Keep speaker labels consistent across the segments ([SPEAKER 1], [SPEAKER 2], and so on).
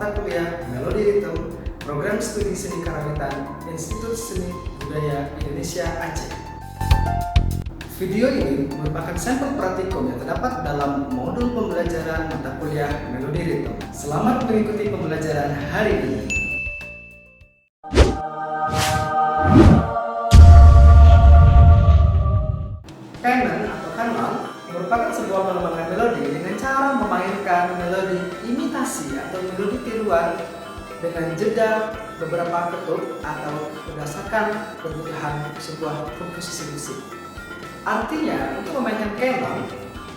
[SPEAKER 1] mata kuliah Melodi Ritm, Program Studi Seni Karawitan, Institut Seni Budaya Indonesia Aceh. Video ini merupakan sampel praktikum yang terdapat dalam modul pembelajaran mata kuliah Melodi Ritm. Selamat mengikuti pembelajaran hari ini. Canon atau kanon merupakan sebuah pengembangan melodi dengan cara memainkan melodi imitasi atau melodi tiruan dengan jeda beberapa ketuk atau berdasarkan kebutuhan sebuah komposisi musik. Artinya, untuk memainkan canon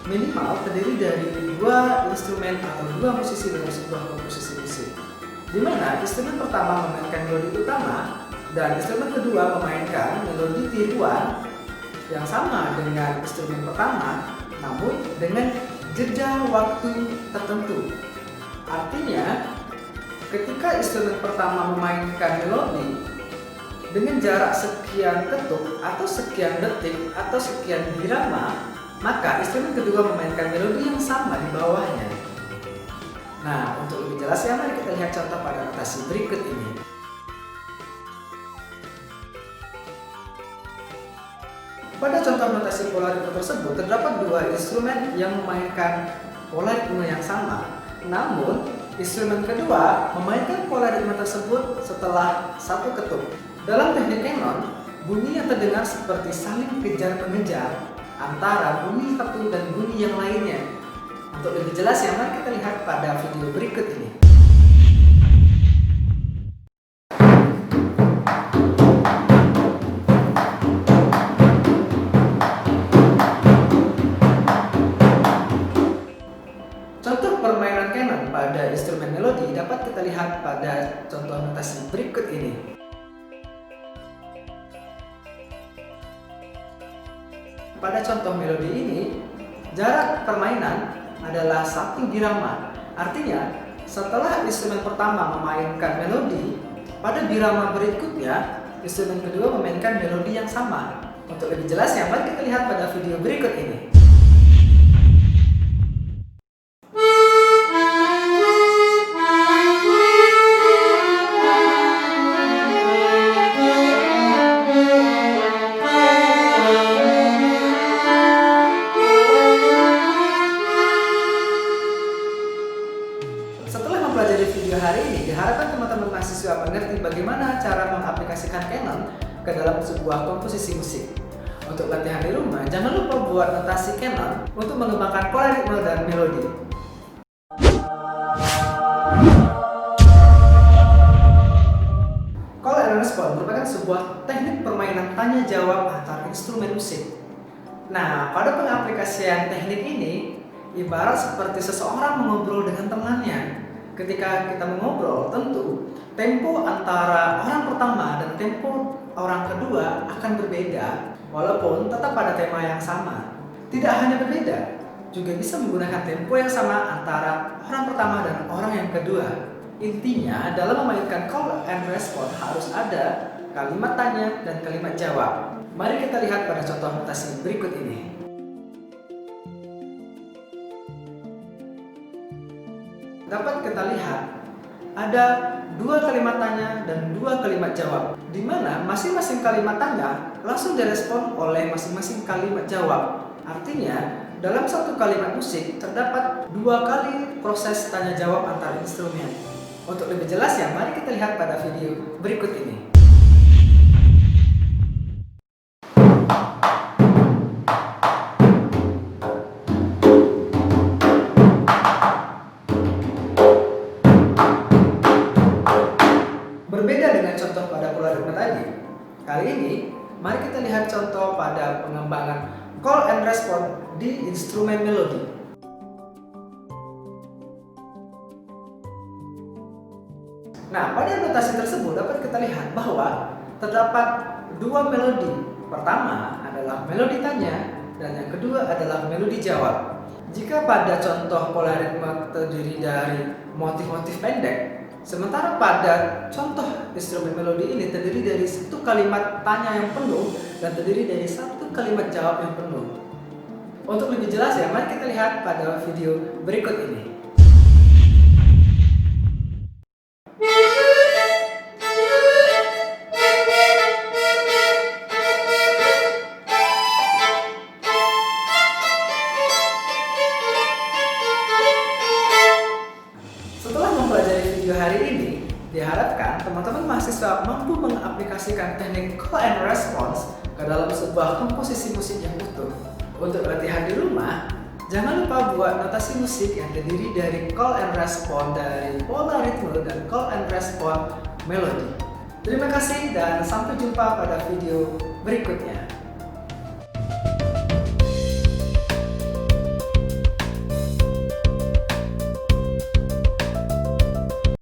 [SPEAKER 1] minimal terdiri dari dua instrumen atau dua musisi dalam sebuah komposisi musik, di mana instrumen pertama memainkan melodi utama dan instrumen kedua memainkan melodi tiruan yang sama dengan instrumen pertama, namun dengan jeda waktu tertentu. Artinya, ketika instrumen pertama memainkan melodi dengan jarak sekian ketuk atau sekian detik atau sekian birama, maka instrumen kedua memainkan melodi yang sama di bawahnya. Nah, untuk lebih jelasnya mari kita lihat contoh pada notasi berikut ini. Pada contoh notasi pola ritme tersebut terdapat dua instrumen yang memainkan pola ritme yang sama. Namun, instrumen kedua memainkan pola ritme tersebut setelah satu ketuk. Dalam teknik canon, bunyi yang terdengar seperti saling kejar-mengejar antara bunyi satu dan bunyi yang lainnya. Untuk lebih jelas ya, mari kita lihat pada video berikut ini. Contoh permainan canon pada instrumen melodi dapat kita lihat pada contoh notasi berikut ini. Pada contoh melodi ini, jarak permainan adalah satu birama. Artinya, setelah instrumen pertama memainkan melodi, pada birama berikutnya, instrumen kedua memainkan melodi yang sama. Untuk lebih jelasnya, mari kita lihat pada video berikut ini. Setelah mempelajari video hari ini, diharapkan teman-teman mahasiswa mengerti bagaimana cara mengaplikasikan canon ke dalam sebuah komposisi musik. Untuk latihan di rumah, jangan lupa buat notasi canon untuk mengembangkan pola ritme dan melodi. Call and response merupakan sebuah teknik permainan tanya-jawab antar instrumen musik. Nah, pada pengaplikasian teknik ini, ibarat seperti seseorang mengobrol dengan temannya. Ketika kita mengobrol, tentu tempo antara orang pertama dan tempo orang kedua akan berbeda, walaupun tetap pada tema yang sama. Tidak hanya berbeda, juga bisa menggunakan tempo yang sama antara orang pertama dan orang yang kedua. Intinya, dalam memainkan call and response harus ada kalimat tanya dan kalimat jawab. Mari kita lihat pada contoh notasi berikut ini. Dapat kita lihat ada dua kalimat tanya dan dua kalimat jawab, di mana masing-masing kalimat tanya langsung direspon oleh masing-masing kalimat jawab. Artinya, dalam satu kalimat musik terdapat dua kali proses tanya jawab antar instrumen. Untuk lebih jelasnya, mari kita lihat pada video berikut ini. Berbeda dengan contoh pada pola ritme tadi, kali ini mari kita lihat contoh pada pengembangan call and response di instrumen melodi. Nah, pada notasi tersebut dapat kita lihat bahwa terdapat dua melodi. Pertama adalah melodi tanya dan yang kedua adalah melodi jawab. Jika pada contoh pola ritme terdiri dari motif-motif pendek, sementara pada contoh instrumen melodi ini terdiri dari satu kalimat tanya yang penuh dan terdiri dari satu kalimat jawab yang penuh. Untuk lebih jelas ya, mari kita lihat pada video berikut ini. Setelah mempelajari video hari ini, diharapkan teman-teman mahasiswa mampu mengaplikasikan teknik call and response ke dalam sebuah komposisi musik yang utuh. Untuk latihan di rumah, jangan lupa buat notasi musik yang terdiri dari call and response dari pola ritme dan call and response melodi. Terima kasih dan sampai jumpa pada video berikutnya.